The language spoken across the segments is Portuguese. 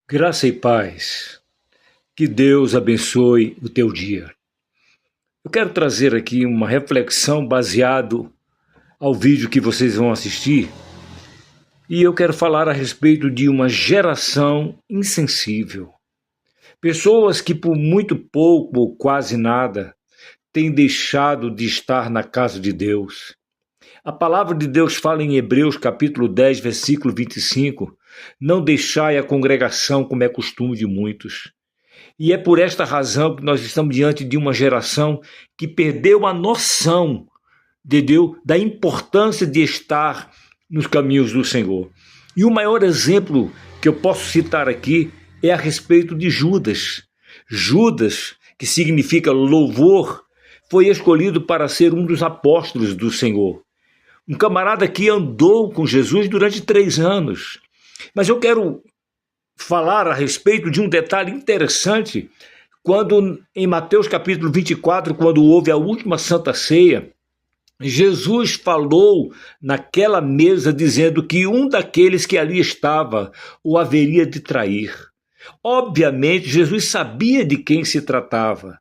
Graça e paz. Que Deus abençoe o teu dia. Eu quero trazer aqui uma reflexão baseado ao vídeo que vocês vão assistir e eu quero falar a respeito de uma geração insensível. Pessoas que por muito pouco ou quase nada têm deixado de estar na casa de Deus. A palavra de Deus fala em Hebreus capítulo 10, versículo 25, não deixai a congregação como é costume de muitos. E é por esta razão que nós estamos diante de uma geração que perdeu a noção de Deus, da importância de estar nos caminhos do Senhor. E o maior exemplo que eu posso citar aqui é a respeito de Judas. Judas, que significa louvor, foi escolhido para ser um dos apóstolos do Senhor. Um camarada que andou com Jesus durante 3 anos. Mas eu quero falar a respeito de um detalhe interessante, quando em Mateus capítulo 24, quando houve a última Santa Ceia, Jesus falou naquela mesa dizendo que um daqueles que ali estava o haveria de trair. Obviamente, Jesus sabia de quem se tratava,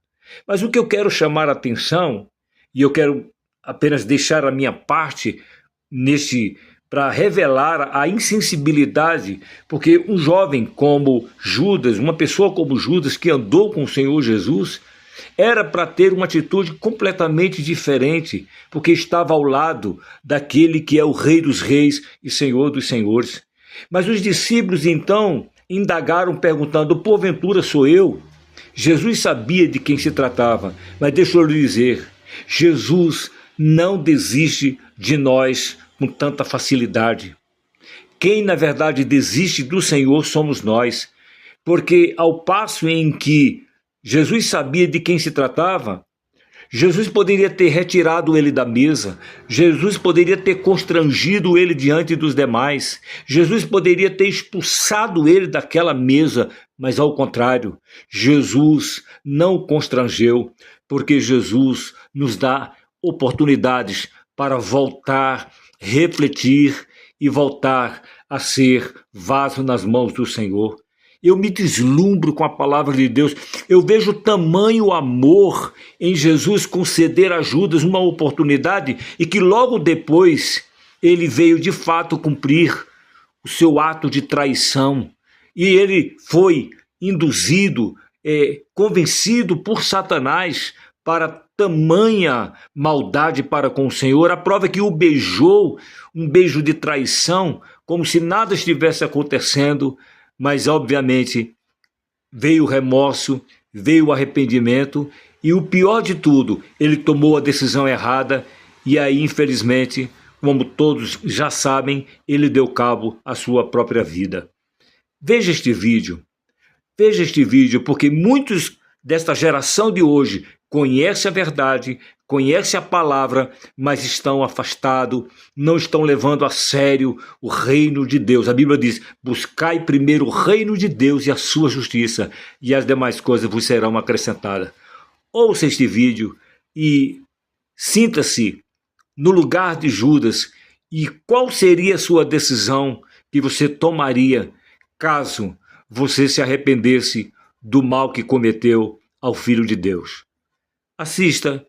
mas o que eu quero chamar a atenção, e eu quero apenas deixar a minha parte neste para revelar a insensibilidade, porque um jovem como Judas, uma pessoa como Judas que andou com o Senhor Jesus, era para ter uma atitude completamente diferente, porque estava ao lado daquele que é o Rei dos Reis e Senhor dos Senhores. Mas os discípulos então indagaram perguntando, porventura sou eu? Jesus sabia de quem se tratava, mas deixa eu lhe dizer, Jesus não desiste de nós com tanta facilidade. Quem na verdade desiste do Senhor somos nós, porque ao passo em que Jesus sabia de quem se tratava, Jesus poderia ter retirado ele da mesa, Jesus poderia ter constrangido ele diante dos demais, Jesus poderia ter expulsado ele daquela mesa, mas ao contrário, Jesus não o constrangeu, porque Jesus nos dá oportunidades para voltar, refletir e voltar a ser vaso nas mãos do Senhor. Eu me deslumbro com a palavra de Deus, eu vejo tamanho amor em Jesus conceder a Judas uma oportunidade e que logo depois ele veio de fato cumprir o seu ato de traição e ele foi induzido, convencido por Satanás para tamanha maldade para com o Senhor, a prova é que o beijou, um beijo de traição, como se nada estivesse acontecendo, mas obviamente veio o remorso, veio o arrependimento e o pior de tudo, ele tomou a decisão errada e aí infelizmente, como todos já sabem, ele deu cabo à sua própria vida. Veja este vídeo porque muitos desta geração de hoje conhecem a verdade, conhecem a palavra, mas estão afastados, não estão levando a sério o reino de Deus. A Bíblia diz, buscai primeiro o reino de Deus e a sua justiça, e as demais coisas vos serão acrescentadas. Ouça este vídeo e sinta-se no lugar de Judas e qual seria a sua decisão que você tomaria caso você se arrependesse do mal que cometeu ao Filho de Deus. Assista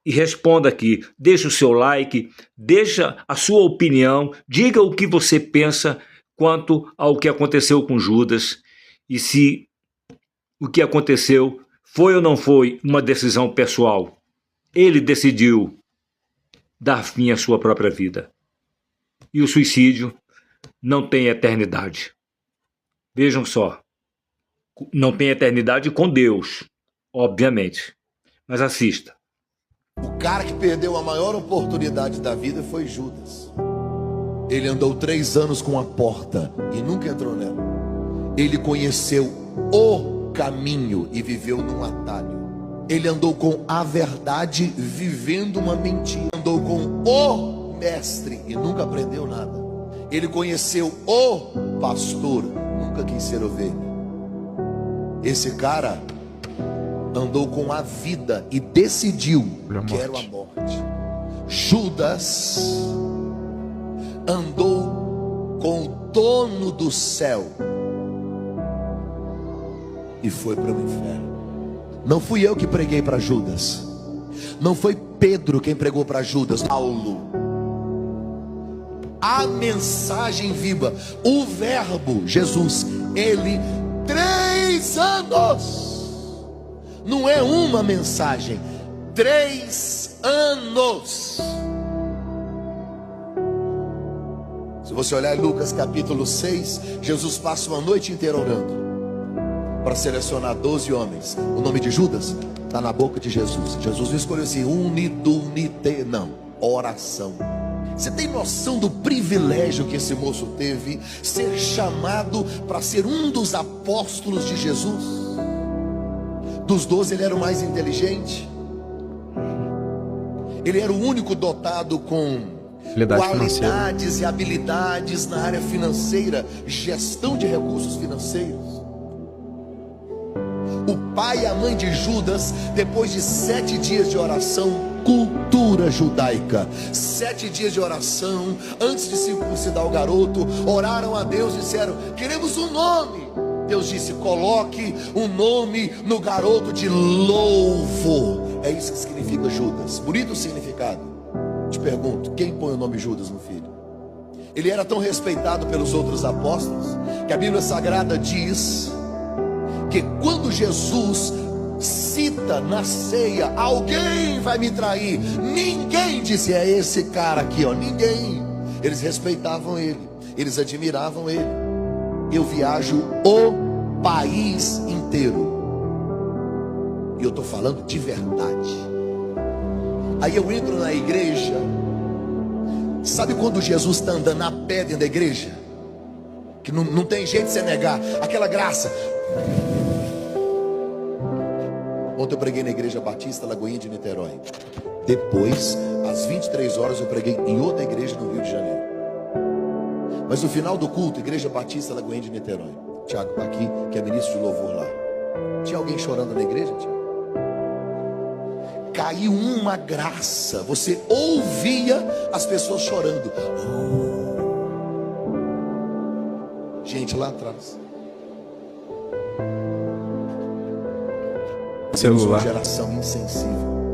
e responda aqui, deixa o seu like, deixa a sua opinião, diga o que você pensa quanto ao que aconteceu com Judas e se o que aconteceu foi ou não foi uma decisão pessoal. Ele decidiu dar fim à sua própria vida. E o suicídio não tem eternidade. Vejam só, não tem eternidade com Deus, obviamente, mas assista. O cara que perdeu a maior oportunidade da vida foi Judas. Ele andou 3 anos com a porta e nunca entrou nela. Ele conheceu o caminho e viveu num atalho. Ele andou com a verdade vivendo uma mentira. Andou com o mestre e nunca aprendeu nada. Ele conheceu o pastor, nunca quis ser ovelha. Esse cara andou com a vida e decidiu que era a morte. Judas andou com o dono do céu e foi para o inferno. Não fui eu que preguei para Judas. Não foi Pedro quem pregou para Judas. Paulo. A mensagem viva, o verbo Jesus, ele 3 anos. Não é uma mensagem, 3 anos. Se você olhar em Lucas capítulo 6, Jesus passa uma noite inteira orando para selecionar 12 homens. O nome de Judas está na boca de Jesus. Jesus não escolheu assim, unite, não, oração. Você tem noção do privilégio que esse moço teve, ser chamado para ser um dos apóstolos de Jesus? Dos 12 ele era o mais inteligente. Ele era o único dotado com qualidades e habilidades na área financeira, gestão de recursos financeiros. O pai e a mãe de Judas, depois de 7 dias de oração, cultura judaica, 7 dias de oração, antes de circuncidar o garoto, oraram a Deus e disseram, queremos um nome. Deus disse, coloque um nome no garoto de louvo. É isso que significa Judas. Bonito o significado. Te pergunto, quem põe o nome Judas no filho? Ele era tão respeitado pelos outros apóstolos, que a Bíblia Sagrada diz que quando Jesus cita na ceia, alguém vai me trair, ninguém disse, é esse cara aqui, ó, ninguém. Eles respeitavam ele, eles admiravam ele. Eu viajo o país inteiro, e eu estou falando de verdade. Aí eu entro na igreja. Sabe quando Jesus está andando a pé dentro da igreja? Que não tem jeito de você negar aquela graça. Ontem eu preguei na Igreja Batista Lagoinha de Niterói. Depois, às 23 horas, eu preguei em outra igreja no Rio de Janeiro. Mas no final do culto, Igreja Batista Lagoinha de Niterói, Tiago está aqui, que é ministro de louvor lá. Tinha alguém chorando na igreja, Tiago? Caiu uma graça. Você ouvia as pessoas chorando. Gente lá atrás. Temos uma geração insensível.